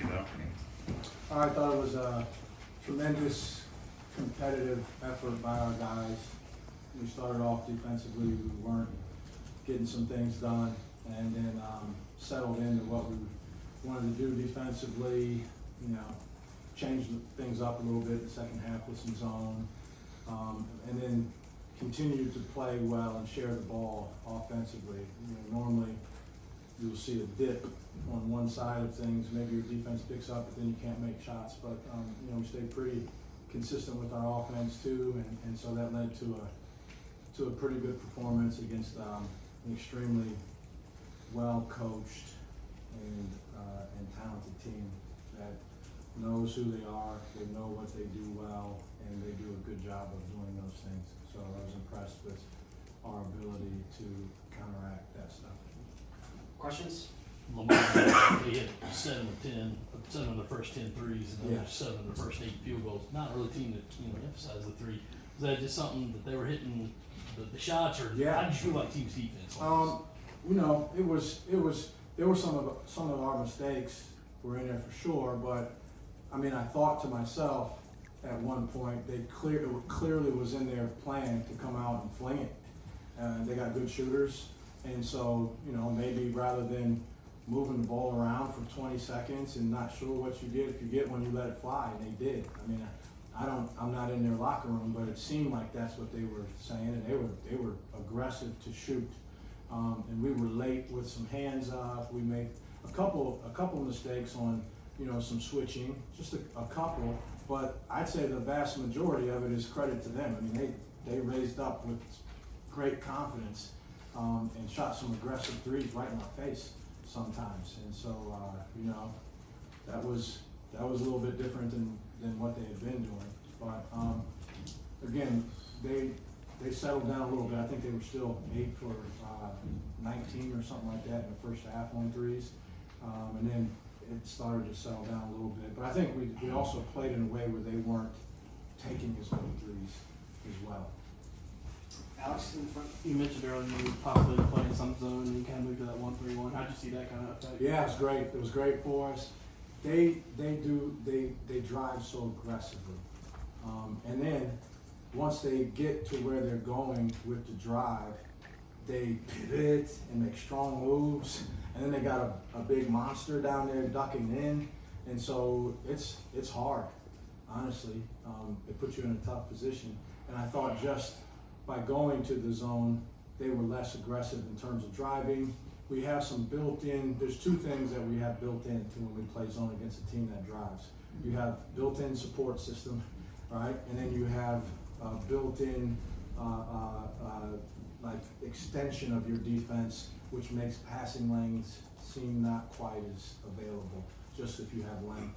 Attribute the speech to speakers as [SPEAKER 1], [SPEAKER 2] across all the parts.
[SPEAKER 1] you, though?
[SPEAKER 2] I thought it was a tremendous competitive effort by our guys. We started off defensively, we weren't getting some things done, and then settled into what we wanted to do defensively, you know, changed things up a little bit in the second half with some zone, and then continued to play well and share the ball offensively. You know, normally you'll see a dip on one side of things, maybe your defense picks up, but then you can't make shots. But you know, we stayed pretty consistent with our offense too, and so that led to a pretty good performance against an extremely well coached and talented team that knows who they are, they know what they do well, and they do a good job of doing those things. So I was impressed with our ability to counteract that stuff.
[SPEAKER 3] Questions?
[SPEAKER 4] Lamont, they hit 7 of the first 10 threes, and then
[SPEAKER 2] Yeah.
[SPEAKER 4] 7 of the first 8 field goals. Not really a team that emphasized the three. Was that just something that they were hitting the shots, or
[SPEAKER 2] Yeah.
[SPEAKER 4] how did you feel like team's defense?
[SPEAKER 2] You know, there were some of our mistakes were in there for sure, but I mean, I thought to myself at one point it clearly was in their plan to come out and fling it. They got good shooters, and so you know, maybe rather than moving the ball around for 20 seconds and not sure what you get, if you get one, you let it fly, and they did. I mean, I'm not in their locker room, but it seemed like that's what they were saying, and they were aggressive to shoot, and we were late with some hands up. We made a couple mistakes on, you know, some switching, just a couple, but I'd say the vast majority of it is credit to them. I mean, they raised up with great confidence and shot some aggressive threes right in our face sometimes, and so you know, that was a little bit different than what they had been doing. But again, they settled down a little bit. I think they were still 8 for 19 or something like that in the first half on threes, and then it started to settle down a little bit. But I think we also played in a way where they weren't taking as many threes as well.
[SPEAKER 3] Alex, in front.
[SPEAKER 5] You mentioned earlier you were possibly playing some zone and you kind of moved to that 1-3-1. How'd you see that kind of effect?
[SPEAKER 2] Yeah, it was great. It was great for us. They drive so aggressively, and then once they get to where they're going with the drive, they pivot and make strong moves, and then they got a big monster down there ducking in, and so it's hard, honestly. It puts you in a tough position, and I thought just by going to the zone, they were less aggressive in terms of driving. We have some built-in, there's two things that we have built in to when we play zone against a team that drives. You have built-in support system, right? And then you have built-in like extension of your defense, which makes passing lanes seem not quite as available, just if you have length.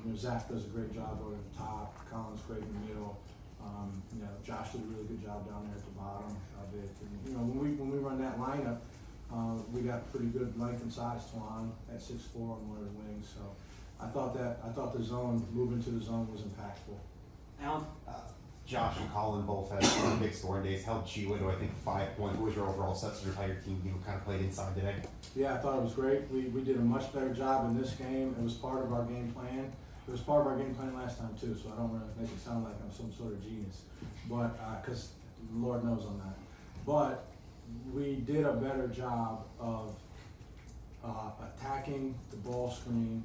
[SPEAKER 2] You know, Zach does a great job over the top, Colin's great in the middle. You know, Josh did a really good job down there at the bottom of it. And, you know, when we run that lineup, we got pretty good length and size. Twan at 6'4" on one of the wings. So I thought the zone, moving to the zone was impactful.
[SPEAKER 3] Alan?
[SPEAKER 6] Josh and Colin both had big scoring days, held Chiwa to I think 5 points. What was your overall sense of your entire team kind of played inside today?
[SPEAKER 2] Yeah, I thought it was great. We did a much better job in this game. It was part of our game plan. It was part of our game plan last time too, so I don't want to make it sound like I'm some sort of genius, but because Lord knows I'm not. But we did a better job of attacking the ball screen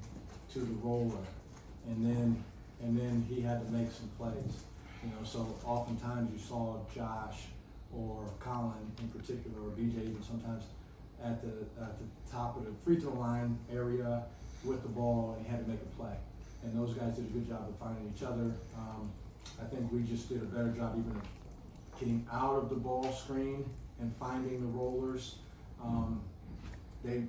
[SPEAKER 2] to the roller, and then he had to make some plays. You know, so oftentimes you saw Josh or Colin in particular, or BJ even sometimes at the top of the free throw line area with the ball, and he had to make a play. And those guys did a good job of finding each other. I think we just did a better job even of getting out of the ball screen and finding the rollers. They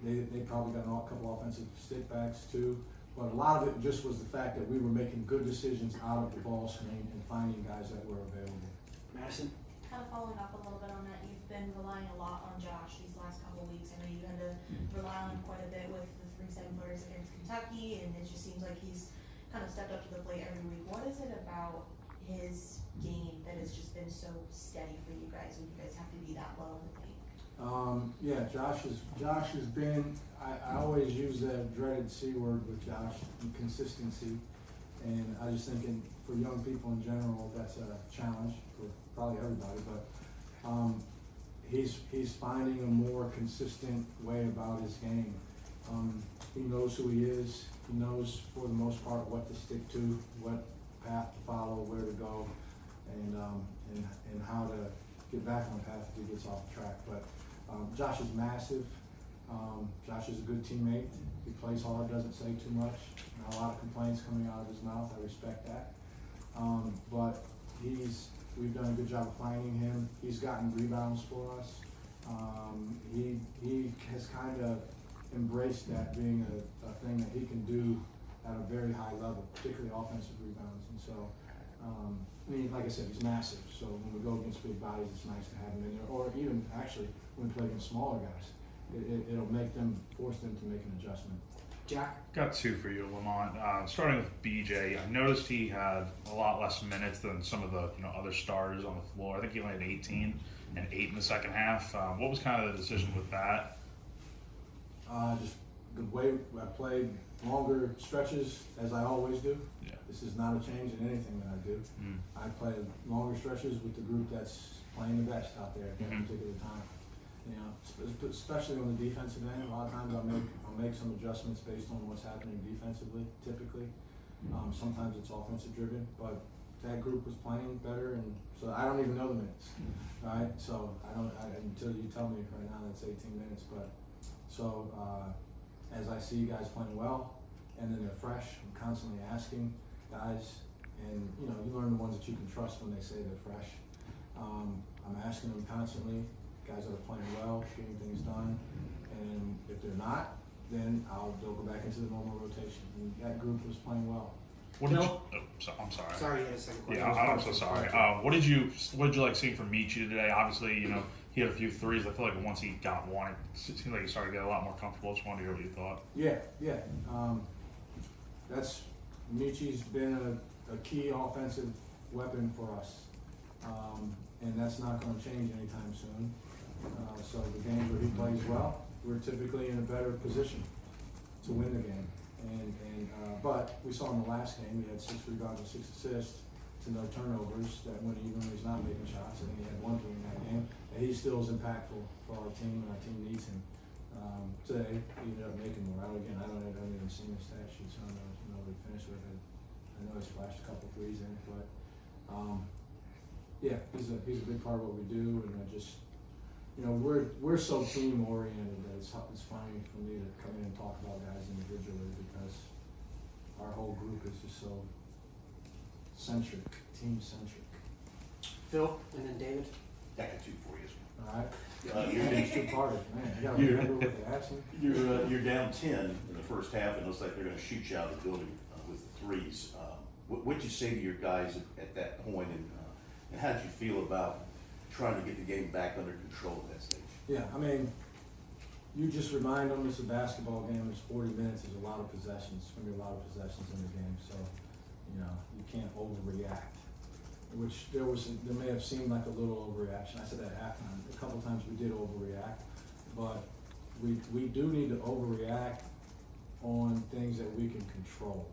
[SPEAKER 2] probably got a couple offensive stickbacks too, but a lot of it just was the fact that we were making good decisions out of the ball screen and finding guys that were available.
[SPEAKER 3] Madison?
[SPEAKER 7] Kind of following up a little bit on that, you've been relying a lot on Josh these last couple of weeks. I know you had to rely on him quite a bit with the 3-7 footers against Kentucky, and it just seems like he's kind of stepped up to the plate every week. What is it about his game that has just been so steady for you guys when you guys have to be that low in the paint?
[SPEAKER 2] Yeah, Josh has been, I always use that dreaded C word with Josh, consistency. And I just think for young people in general, that's a challenge for probably everybody, but, he's finding a more consistent way about his game. He knows who he is. He knows for the most part what to stick to, what path to follow, where to go, and how to get back on the path if he gets off the track. But Josh is massive. Josh is a good teammate. He plays hard, doesn't say too much. Not a lot of complaints coming out of his mouth. I respect that. But we've done a good job of finding him. He's gotten rebounds for us. He has kind of embraced that being a thing that he can do at a very high level, particularly offensive rebounds. And so, I mean, like I said, he's massive. So when we go against big bodies, it's nice to have him in there. Or even actually when we play against smaller guys, it'll force them to make an adjustment.
[SPEAKER 3] Jack?
[SPEAKER 1] Got two for you, Lamont. Starting with BJ, I noticed he had a lot less minutes than some of the other starters on the floor. I think he only had 18 and 8 in the second half. What was kind of the decision with that?
[SPEAKER 2] Just the way I played longer stretches, as I always do.
[SPEAKER 1] Yeah.
[SPEAKER 2] This is not a change in anything that I do. I play longer stretches with the group that's playing the best out there at that particular time. Especially on the defensive end, a lot of times I'll make some adjustments based on what's happening defensively, typically. Sometimes it's offensive driven, but that group was playing better, and so I don't even know the minutes, right? So until you tell me right now that's 18 minutes, but so as I see guys playing well, and then they're fresh, I'm constantly asking guys, and you learn the ones that you can trust when they say they're fresh. I'm asking them constantly, guys that are playing well, getting things done, and if they're not, then they'll go back into the normal rotation. And that group was playing well.
[SPEAKER 1] What did you? I'm sorry.
[SPEAKER 3] Sorry, you had a second question.
[SPEAKER 1] Yeah, I'm so sorry. What did you like seeing from Michi today? Obviously, he had a few threes. I feel like once he got one, it seemed like he started to get a lot more comfortable. Just wanted to hear what you thought.
[SPEAKER 2] Yeah. That's Michi's been a key offensive weapon for us, and that's not going to change anytime soon. So the games where he plays well, we're typically in a better position to win the game. But we saw in the last game, he had 6 rebounds and 6 assists to no turnovers. That when he's not making shots, and he had 1 in that game, and he still is impactful for our team, and our team needs him. Today, he ended up making more. I haven't even seen the stat sheet, so I don't know what he finished with. I know he splashed a couple threes in, but yeah, he's a big part of what we do, and I just. We're so team oriented that it's funny for me to come in and talk about guys individually because our whole group is just so team centric.
[SPEAKER 3] Phil, and then David.
[SPEAKER 8] I got two for you.
[SPEAKER 2] All right.
[SPEAKER 8] You're,
[SPEAKER 2] These two parties, man. You gotta remember what they asked me.
[SPEAKER 8] you're down 10 in the first half, and it looks like they're going to shoot you out of the building with the threes. What'd you say to your guys at that point, and how did you feel about trying to get the game back under control at that stage?
[SPEAKER 2] Yeah, I mean, you just remind them it's a basketball game. It's 40 minutes. There's a lot of possessions. There's going to be a lot of possessions in the game, so you can't overreact. Which there may have seemed like a little overreaction. I said that at halftime. A couple times we did overreact, but we do need to overreact on things that we can control.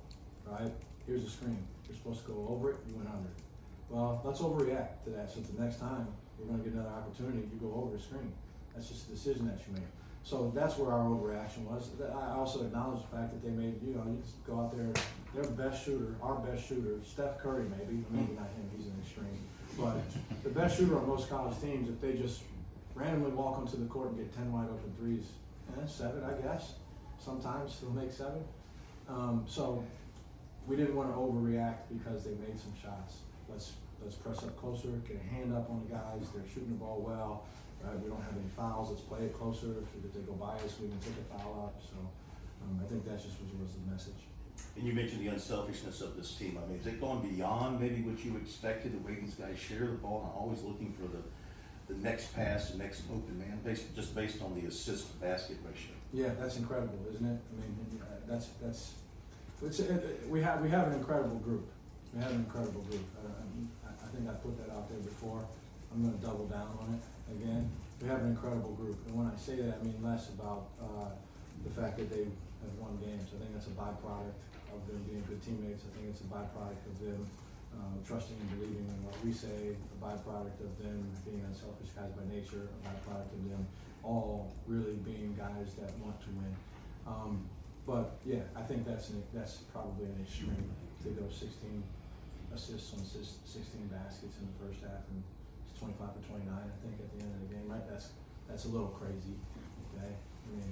[SPEAKER 2] Right? Here's a screen. You're supposed to go over it. You went under it. Well, let's overreact to that. So the next time we're going to get another opportunity, you go over the screen. That's just a decision that you make. So that's where our overreaction was. I also acknowledge the fact that they made, you just go out there, their best shooter, our best shooter, Steph Curry maybe not him, he's an extreme, but the best shooter on most college teams, if they just randomly walk onto the court and get 10 wide open threes, 7, I guess. Sometimes they'll make 7. So we didn't want to overreact because they made some shots. Let's press up closer, get a hand up on the guys. They're shooting the ball well. Right? We don't have any fouls. Let's play it closer. If they go by us, we can take a foul up. So I think that just was the message.
[SPEAKER 8] And you mentioned the unselfishness of this team. I mean, is it going beyond maybe what you expected, the way these guys share the ball and always looking for the next pass, the next open man, based on the assist to basket ratio? Yeah,
[SPEAKER 2] that's incredible, isn't it? I mean, we have an incredible group. We have an incredible group. I think I put that out there before. I'm going to double down on it again. We have an incredible group, and when I say that, I mean less about the fact that they have won games. I think that's a byproduct of them being good teammates. I think it's a byproduct of them trusting and believing in what we say, a byproduct of them being unselfish guys by nature, a byproduct of them all really being guys that want to win. But yeah, I think that's probably an extreme to go 16 assists on 16 baskets in the first half, and it's 25 for 29, I think, at the end of the game, right? That's a little crazy, okay? I mean,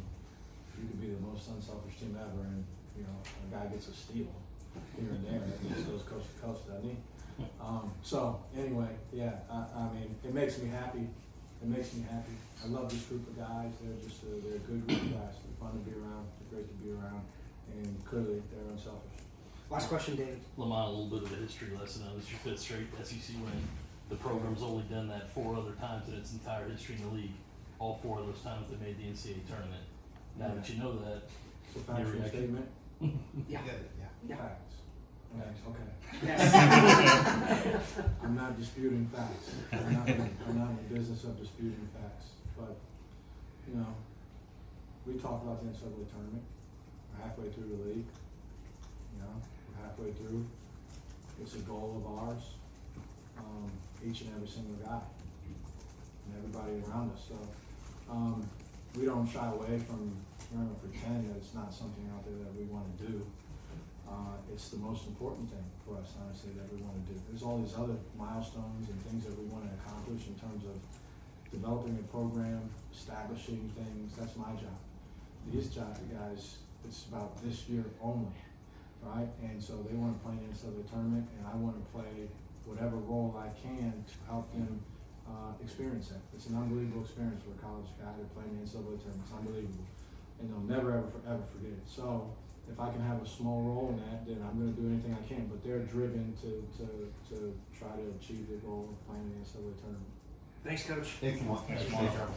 [SPEAKER 2] you could be the most unselfish team ever, and you know, a guy gets a steal here and there, and he just goes coast to coast, doesn't he? So anyway, yeah, I mean, it makes me happy. It makes me happy. I love this group of guys. They're a good group of guys. They're fun to be around. They're great to be around, and clearly they're unselfish.
[SPEAKER 3] Last question, David.
[SPEAKER 4] Lamont, a little bit of a history lesson on this. Your fifth straight SEC win. The program's only done that 4 other times in its entire history in the league. All 4 of those times they made the NCAA tournament. Now that you know that,
[SPEAKER 2] It's a factual
[SPEAKER 4] reaction?
[SPEAKER 2] statement.
[SPEAKER 3] Yeah. Yeah.
[SPEAKER 2] Facts. Okay.
[SPEAKER 3] Yes.
[SPEAKER 2] I'm not disputing facts. I'm not in the business of disputing facts. But, you know, we talk about the NCAA tournament. We're halfway through the league. You know, we're halfway through. It's a goal of ours. Each and every single guy. And everybody around us. So, we don't shy away from pretend that it's not something out there that we want to do. It's the most important thing for us, honestly, that we want to do. There's all these other milestones and things that we want to accomplish in terms of developing a program, establishing things. That's my job. These guys, it's about this year only, right? And so they want to play in the NCAA tournament, and I want to play whatever role I can to help them experience that. It's an unbelievable experience for a college guy to play in the NCAA tournament. It's unbelievable. And they'll never, ever forget it. So if I can have a small role in that, then I'm going to do anything I can. But they're driven to try to achieve the goal of playing in the NCAA tournament.
[SPEAKER 3] Thanks, Coach.
[SPEAKER 6] Thanks, Lamont.
[SPEAKER 1] Thanks, Lamont.
[SPEAKER 6] Safe travel.